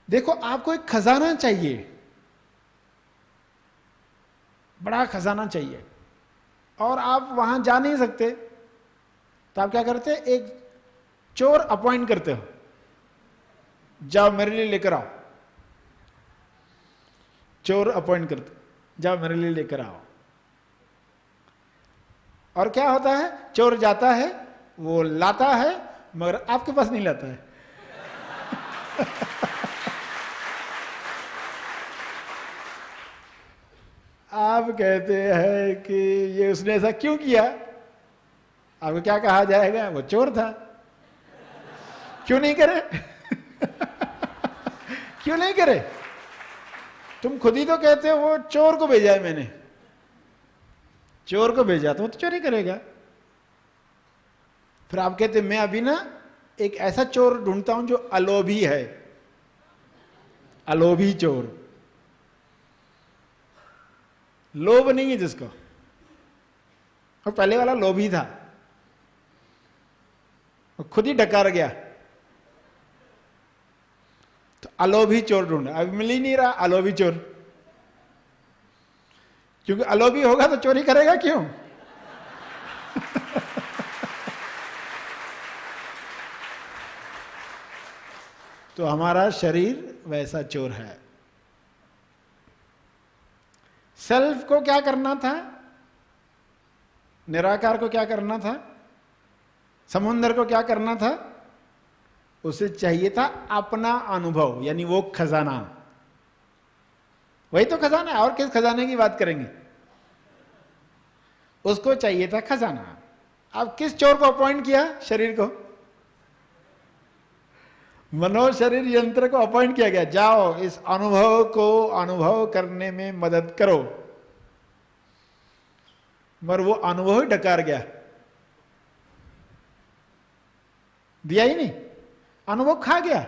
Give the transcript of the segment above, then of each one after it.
देखो, आपको एक खजाना चाहिए, बड़ा खजाना चाहिए, और आप वहां जा नहीं सकते, तो आप क्या करते हैं? एक चोर अपॉइंट करते हो, जाओ मेरे लिए लेकर आओ। चोर अपॉइंट करते, जाओ मेरे लिए लेकर आओ। और क्या होता है? चोर जाता है, वो लाता है, मगर आपके पास नहीं लाता है। आप कहते हैं कि ये उसने ऐसा क्यों किया? आपको क्या कहा जाएगा? वो चोर था। क्यों नहीं करे? क्यों नहीं करे? तुम खुद ही तो कहते हो वो चोर को भेजा है मैंने। चोर को भेजा तो वो तो चोरी करेगा। फिर आप कहते मैं अभी ना एक ऐसा चोर ढूंढता हूं जो अलोभी है, अलोभी चोर, लोभ नहीं है जिसको। और पहले वाला लोभी था, वो खुद ही डकार गया, तो अलोभी चोर ढूंढा। अभी मिल ही नहीं रहा अलोभी चोर, क्योंकि अलोभी होगा तो चोरी करेगा क्यों? तो हमारा शरीर वैसा चोर है। सेल्फ को क्या करना था? निराकार को क्या करना था? समुद्र को क्या करना था? उसे चाहिए था अपना अनुभव, यानी वो खजाना। वही तो खजाना है, और किस खजाने की बात करेंगे? उसको चाहिए था खजाना। अब किस चोर को अपॉइंट किया? शरीर को, मनो शरीर यंत्र को अपॉइंट किया गया, जाओ इस अनुभव को अनुभव करने में मदद करो। मगर वो अनुभव ही डकार गया, दिया ही नहीं, अनुभव खा गया।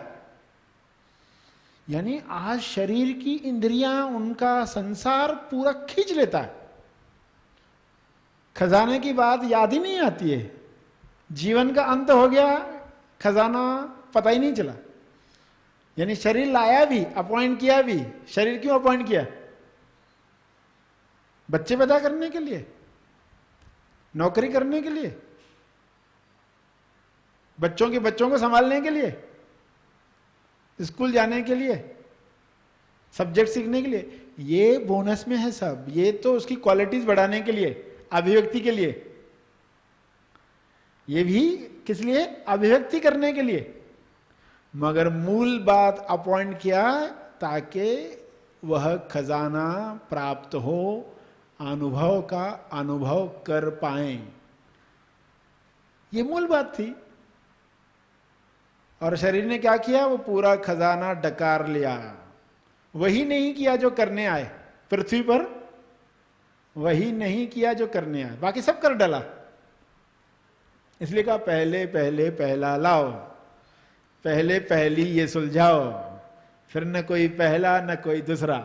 यानी आज शरीर की इंद्रियां, उनका संसार पूरा खींच लेता है। खजाने की बात याद ही नहीं आती है। जीवन का अंत हो गया, खजाना पता ही नहीं चला। यानी शरीर लाया भी, अपॉइंट किया भी। शरीर क्यों अपॉइंट किया? बच्चे पैदा करने के लिए, नौकरी करने के लिए, बच्चों के बच्चों को संभालने के लिए, स्कूल जाने के लिए, सब्जेक्ट सीखने के लिए। ये बोनस में है सब। ये तो उसकी क्वालिटीज बढ़ाने के लिए, अभिव्यक्ति के लिए। ये भी किस लिए? अभिव्यक्ति करने के लिए। मगर मूल बात अपॉइंट किया ताकि वह खजाना प्राप्त हो, अनुभव का अनुभव कर पाए। ये मूल बात थी। और शरीर ने क्या किया? वो पूरा खजाना डकार लिया। वही नहीं किया जो करने आए पृथ्वी पर, वही नहीं किया जो करने आए, बाकी सब कर डाला। इसलिए कहा पहले पहले पहला लाओ, पहले पहली ये सुलझाओ, फिर न कोई पहला न कोई दूसरा।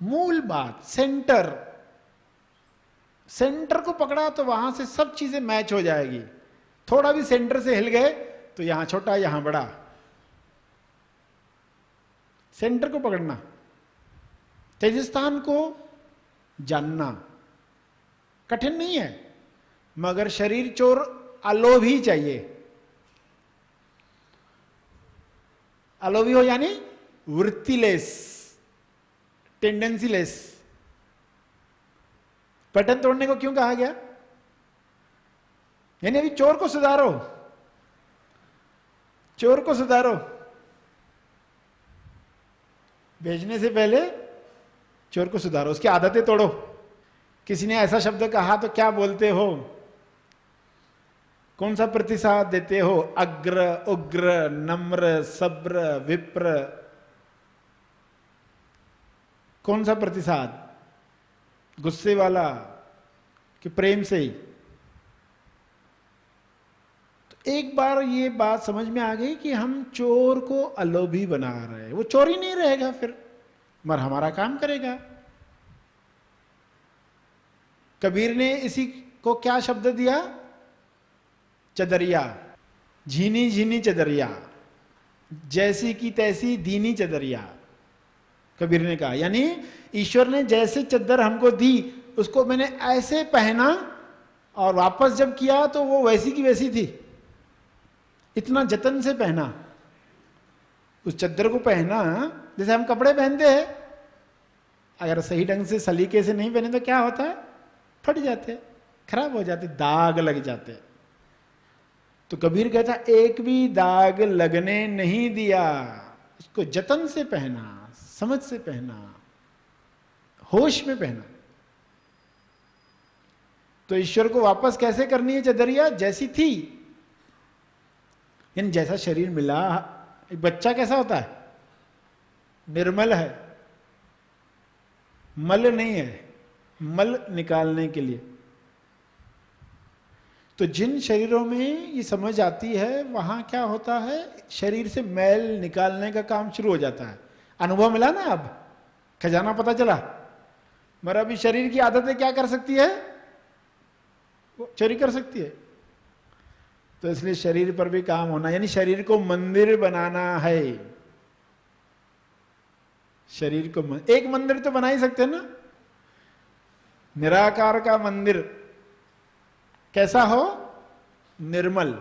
मूल बात, सेंटर। सेंटर को पकड़ा तो वहां से सब चीजें मैच हो जाएगी। थोड़ा भी सेंटर से हिल गए तो यहां छोटा यहां बड़ा। सेंटर को पकड़ना, तेजस्थान को जानना कठिन नहीं है। मगर शरीर चोर अलोभी चाहिए। अलोभी हो यानी वृत्तिलेस, टेंडेंसीलेस। पैटर्न तोड़ने को क्यों कहा गया? यानी अभी चोर को सुधारो, चोर को सुधारो। भेजने से पहले चोर को सुधारो, उसकी आदतें तोड़ो। किसी ने ऐसा शब्द कहा तो क्या बोलते हो? कौन सा प्रतिसाद देते हो? अग्र, उग्र, नम्र, सब्र, विप्र। कौन सा प्रतिसाद? गुस्से वाला कि प्रेम से ही? तो एक बार ये बात समझ में आ गई कि हम चोर को अलोभी बना रहे हैं। वो चोर ही नहीं रहेगा फिर, मगर हमारा काम करेगा। कबीर ने इसी को क्या शब्द दिया? चदरिया, झीनी झीनी चदरिया। जैसी की तैसी दीनी चदरिया, कबीर ने कहा। यानी ईश्वर ने जैसे चद्दर हमको दी उसको मैंने ऐसे पहना और वापस जब किया तो वो वैसी की वैसी थी। इतना जतन से पहना उस चद्दर को, पहना जैसे हम कपड़े पहनते हैं, अगर सही ढंग से सलीके से नहीं पहने तो क्या होता है, फट जाते, खराब हो जाते, दाग लग जाते। तो कबीर कहता एक भी दाग लगने नहीं दिया, उसको जतन से पहना, समझ से पहना, होश में पहना। तो ईश्वर को वापस कैसे करनी है चदरिया, जैसी थी, यानी जैसा शरीर मिला। एक बच्चा कैसा होता है, निर्मल है, मल नहीं है, मल निकालने के लिए। तो जिन शरीरों में ये समझ आती है वहां क्या होता है, शरीर से मैल निकालने का काम शुरू हो जाता है। अनुभव मिला ना, अब खजाना पता चला। मगर अभी शरीर की आदतें क्या कर सकती है, वो चोरी कर सकती है। तो इसलिए शरीर पर भी काम होना, यानी शरीर को मंदिर बनाना है। शरीर को एक मंदिर तो बना ही सकते हैं ना, निराकार का मंदिर कैसा हो, निर्मल,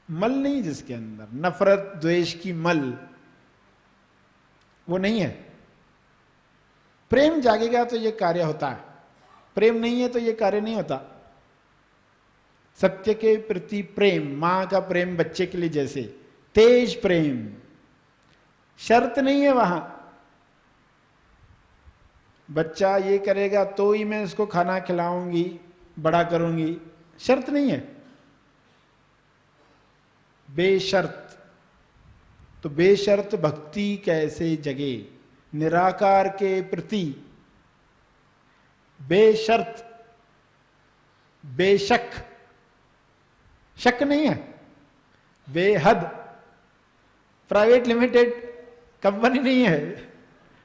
मल नहीं जिसके अंदर, नफरत द्वेष की मल वो नहीं है। प्रेम जागेगा तो ये कार्य होता है, प्रेम नहीं है तो ये कार्य नहीं होता। सत्य के प्रति प्रेम, मां का प्रेम बच्चे के लिए जैसे तेज प्रेम, शर्त नहीं है वहां। बच्चा ये करेगा तो ही मैं उसको खाना खिलाऊंगी, बड़ा करूंगी, शर्त नहीं है, बेशर्त। तो बेशर्त भक्ति कैसे जगे, निराकार के प्रति बेशर्त, बेशक, शक नहीं है, बेहद, प्राइवेट लिमिटेड कंपनी नहीं है,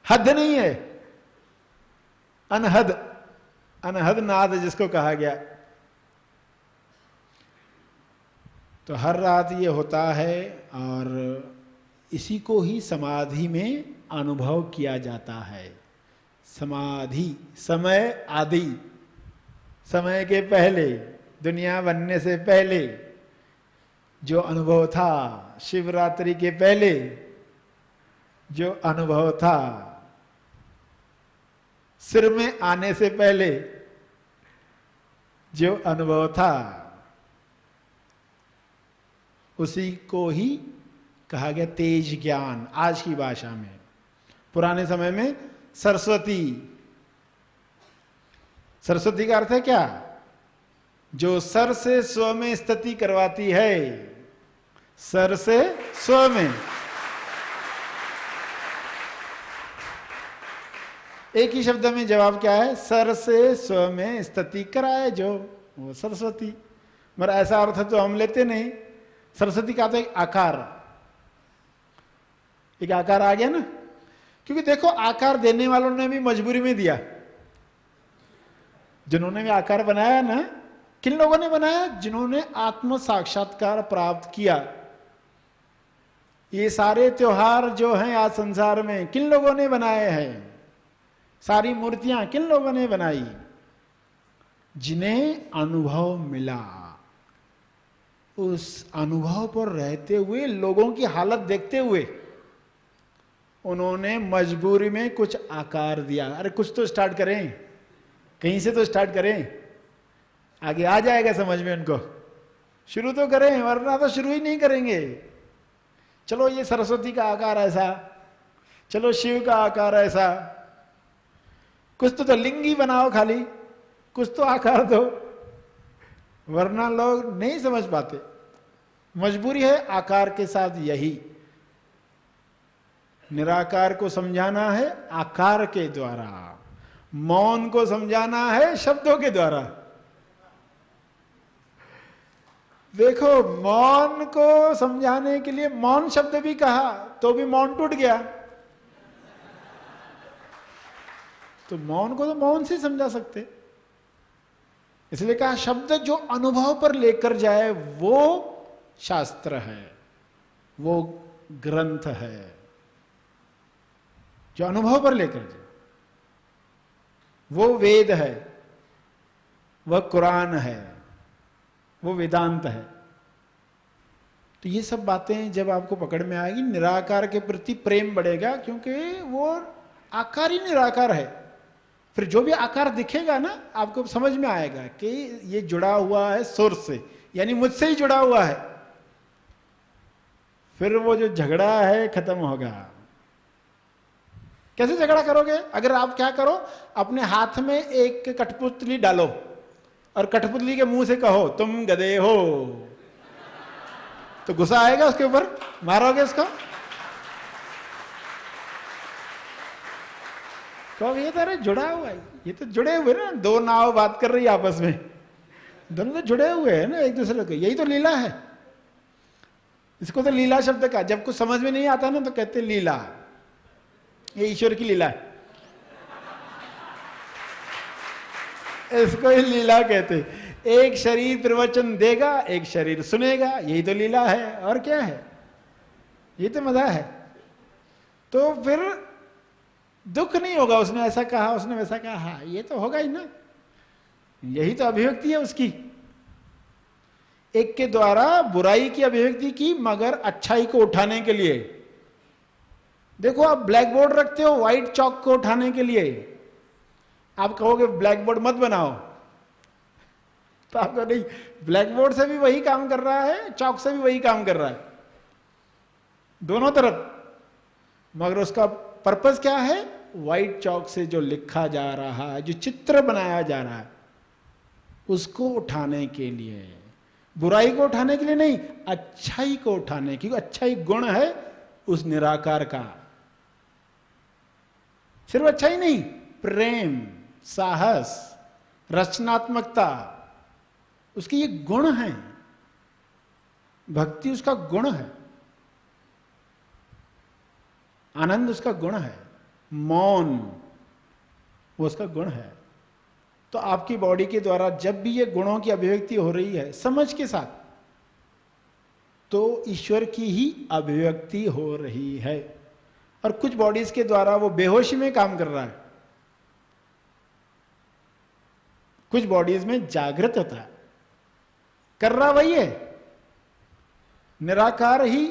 हद नहीं है, अनहद, अनहद नाद जिसको कहा गया। तो हर रात ये होता है और इसी को ही समाधि में अनुभव किया जाता है। समाधि, समय आदि, समय के पहले, दुनिया बनने से पहले जो अनुभव था, शिवरात्रि के पहले जो अनुभव था, सिर में आने से पहले जो अनुभव था, उसी को ही कहा गया तेज ज्ञान आज की भाषा में। पुराने समय में सरस्वती, सरस्वती का अर्थ है क्या, जो सर से स्व में स्थिति करवाती है, सर से स्व में। एक ही शब्द में जवाब क्या है, सर से स्व में स्थिति कराए जो, वो सरस्वती। मगर ऐसा अर्थ तो हम लेते नहीं। सरस्वती का तो एक आकार, एक आकार आ गया ना, क्योंकि देखो आकार देने वालों ने भी मजबूरी में दिया। जिन्होंने भी आकार बनाया ना, किन लोगों ने बनाया, जिन्होंने आत्म साक्षात्कार प्राप्त किया। ये सारे त्योहार जो हैं आज संसार में किन लोगों ने बनाए हैं, सारी मूर्तियां किन लोगों ने बनाई, जिन्हें अनुभव मिला। उस अनुभव पर रहते हुए, लोगों की हालत देखते हुए, उन्होंने मजबूरी में कुछ आकार दिया। अरे कुछ तो स्टार्ट करें, कहीं से तो स्टार्ट करें, आगे आ जाएगा समझ में उनको। शुरू तो करें, वरना तो शुरू ही नहीं करेंगे। चलो ये सरस्वती का आकार ऐसा, चलो शिव का आकार ऐसा, कुछ तो लिंगी बनाओ, खाली कुछ तो आकार दो, वरना लोग नहीं समझ पाते। मजबूरी है आकार के साथ। यही निराकार को समझाना है आकार के द्वारा, मौन को समझाना है शब्दों के द्वारा। देखो मौन को समझाने के लिए मौन शब्द भी कहा तो भी मौन टूट गया। तो मौन को तो मौन से समझा सकते, इसलिए कहा शब्द जो अनुभव पर लेकर जाए वो शास्त्र है, वो ग्रंथ है, जो अनुभव पर लेकर जाए, वो वेद है, वह कुरान है, वो वेदांत है। तो ये सब बातें जब आपको पकड़ में आएगी, निराकार के प्रति प्रेम बढ़ेगा, क्योंकि वो आकार ही निराकार है। फिर जो भी आकार दिखेगा ना, आपको समझ में आएगा कि ये जुड़ा हुआ है सोर्स से, यानी मुझसे ही जुड़ा हुआ है। फिर वो जो झगड़ा है खत्म होगा। कैसे झगड़ा करोगे? अगर आप क्या करो, अपने हाथ में एक कठपुतली डालो और कठपुतली के मुंह से कहो तुम गधे हो, तो गुस्सा आएगा उसके ऊपर, मारोगे उसको, कहोगे ये तो अरे जुड़ा हुआ है, ये तो जुड़े हुए ना, दो नाव बात कर रही है आपस में, दोनों तो जुड़े हुए हैं ना एक दूसरे के, यही तो लीला है। इसको तो लीला शब्द का, जब कुछ समझ में नहीं आता ना तो कहते लीला, ये ईश्वर की लीला है, इसको ही लीला कहते। एक शरीर प्रवचन देगा, एक शरीर सुनेगा, यही तो लीला है, और क्या है, ये तो मजा है। तो फिर दुख नहीं होगा, उसने ऐसा कहा, उसने वैसा कहा, हाँ ये तो होगा ही ना, यही तो अभिव्यक्ति है उसकी। एक के द्वारा बुराई की अभिव्यक्ति की, मगर अच्छाई को उठाने के लिए। देखो आप ब्लैक बोर्ड रखते हो व्हाइट चौक को उठाने के लिए, आप कहोगे ब्लैक बोर्ड मत बनाओ, तो आपको नहीं, ब्लैक बोर्ड से भी वही काम कर रहा है, चौक से भी वही काम कर रहा है, दोनों तरफ। मगर उसका पर्पस क्या है? व्हाइट चौक से जो लिखा जा रहा है, जो चित्र बनाया जा रहा है, उसको उठाने के लिए, बुराई को उठाने के लिए नहीं, अच्छाई को उठाने, क्योंकि अच्छाई गुण है उस निराकार का। सिर्फ अच्छाई नहीं, प्रेम, साहस, रचनात्मकता, उसके ये गुण हैं। भक्ति उसका गुण है, आनंद उसका गुण है, मौन वो उसका गुण है। तो आपकी बॉडी के द्वारा जब भी ये गुणों की अभिव्यक्ति हो रही है समझ के साथ, तो ईश्वर की ही अभिव्यक्ति हो रही है। और कुछ बॉडीज के द्वारा वो बेहोशी में काम कर रहा है, कुछ बॉडीज में जागृत होता है, कर रहा वही है, निराकार ही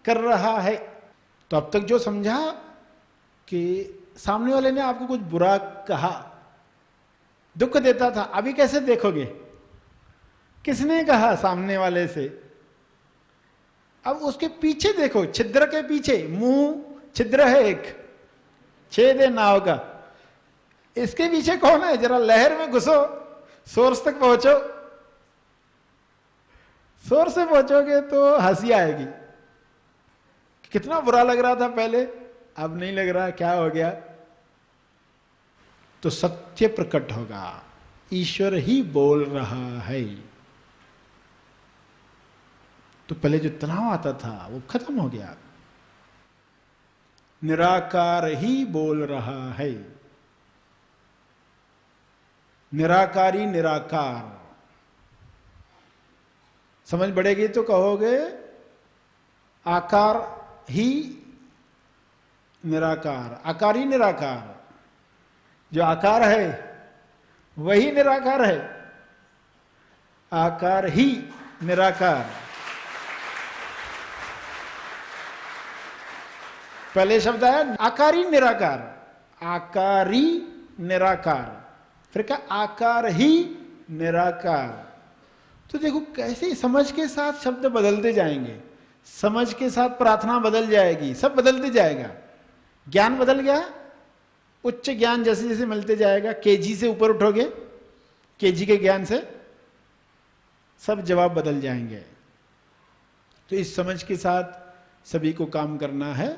कर रहा है। तो अब तक जो समझा कि सामने वाले ने आपको कुछ बुरा कहा, दुख देता था, अभी कैसे देखोगे? किसने कहा सामने वाले से? अब उसके पीछे देखो, छिद्र के पीछे, मुंह छिद्र है, एक छेद है नाव का, इसके पीछे कौन है? जरा लहर में घुसो, सोर्स तक पहुंचो, सोर्स से पहुंचोगे तो हंसी आएगी। कितना बुरा लग रहा था पहले, अब नहीं लग रहा, क्या हो गया? तो सत्य प्रकट होगा, ईश्वर ही बोल रहा है। तो पहले जो तनाव आता था वो खत्म हो गया, निराकार ही बोल रहा है। निराकारी निराकार समझ बढ़ेगी तो कहोगे आकार ही निराकार, आकार ही निराकार, जो आकार है वही निराकार है, आकार ही निराकार। पहले शब्द आया आकारी निराकार, आकारी निराकार, फिर क्या आकार ही निराकार। तो देखो कैसे समझ के साथ शब्द बदलते जाएंगे, समझ के साथ प्रार्थना बदल जाएगी, सब बदलते जाएगा। ज्ञान बदल गया, उच्च ज्ञान जैसे जैसे मिलते जाएगा, केजी से ऊपर उठोगे, केजी के ज्ञान से सब जवाब बदल जाएंगे। तो इस समझ के साथ सभी को काम करना है।